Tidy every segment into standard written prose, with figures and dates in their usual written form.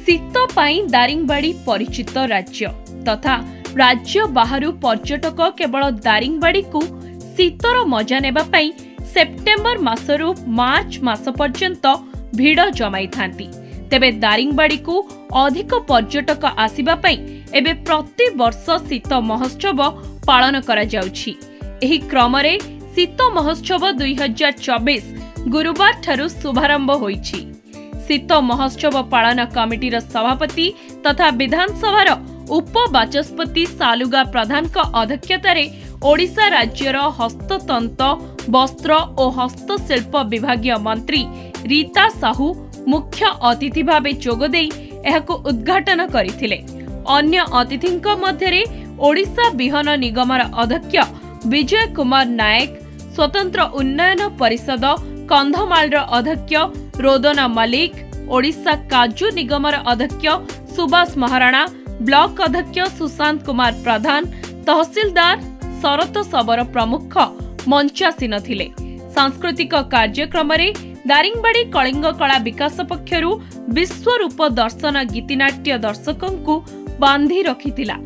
शीत पाई दारिंगबाड़ी परिचित राज्य तथा राज्य बाहरु पर्यटक केवल दारिंगबाड़ी को शीतर मजा नेबा पाई सेप्टेम्बर मासरु मार्च मास पर्यंत भिड़ जमाई थांती। तेबे दारिंगबाड़ी को अधिक पर्यटक आसिबा पाई एबे प्रति वर्ष शीत महोत्सव पालन करा जाउछि। एही क्रम रे शीत महोत्सव 2024 गुरुवार ठारू शुभारंभ होईछि। शीत महोत्सव पालन कमिटीर सभापति तथा विधानसभार उपबाचस्पति सालुगा प्रधान अध्यक्षतार ओडिशा राज्यर हस्ततंत वस्त्र और हस्तशिल्प विभागीय मंत्री रीता साहू मुख्य अतिथि भावे जोगदे एहाको उद्घाटन करथिले। अन्य अतिथिंक मध्यरे ओडिशा बिहन निगमर अध्यक्ष विजय कुमार नायक, स्वतंत्र उन्नयन परिषद कंधमालर अध्यक्ष रोदना मलिक, ओडिशा काजू निगमर अध्यक्ष सुभाष महाराणा, ब्लॉक अध्यक्ष सुशांत कुमार प्रधान, तहसीलदार शरत सबर प्रमुख मंचासीन थिले। सांस्कृतिक कार्यक्रम रे दारिंगबाड़ी कलिंग कला विकास पक्षरु विश्वरूप दर्शन गीतिनाट्य दर्शकंकु बांधी रखिथिला।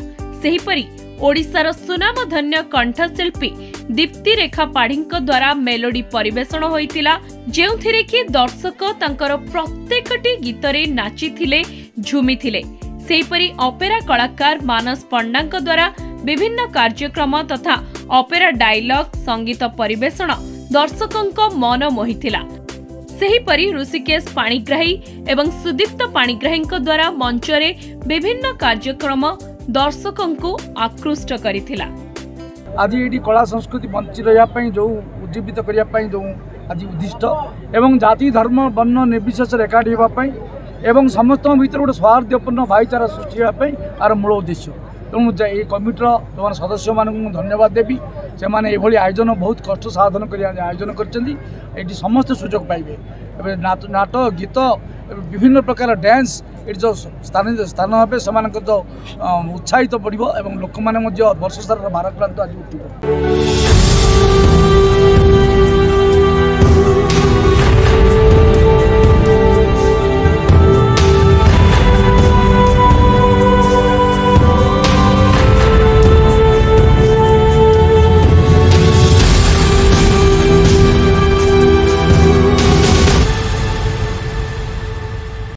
सेहिपरि ओडिशार सुनामधन्य कंठशिल्पी दीप्ति रेखा पाढ़ीଙ୍କ द्वारा मेलोडी परिवेषण होइतिला, जेउथिरे कि दर्शक तांकर प्रत्येकटी गीतरे नाचिथिले, झुमिथिले। सेहिपरि ऑपेरा कलाकार मानस पंडाଙ୍କ द्वारा विभिन्न कार्यक्रम तथा ऑपेरा डायलॉग संगीत परिवेषण दर्शकंक मन मोहिथिला। सेहिपरि ऋषिकेश पाणिग्राही एवं सुदीप्त पाणिग्राहीଙ୍କ द्वारा मंचरे विभिन्न कार्यक्रम दर्शकंकु आकृष्ट करिथिला। आज ये कला संस्कृति बंची रही जो उज्जीवित करने जो आज उद्दिष्ट एवं जाति धर्म वर्ण निर्विशेष एकाठी होगापी एवं समस्त भीतर गोटे सौहार्दपूर्ण भाईचारा सृष्टि आर मूल उद्देश्य। तेणु ये कमिटर जो सदस्य मानक धन्यवाद देवी से आयोजन बहुत कष्ट साधन कर आयोजन कर समस्त सुजोग पाइबे। नाटक गीत विभिन्न प्रकार डांस ये जो स्थान हे से उत्साहित बढ़ लोक मैंने वर्ष सारा भारक्रांत आज उठे।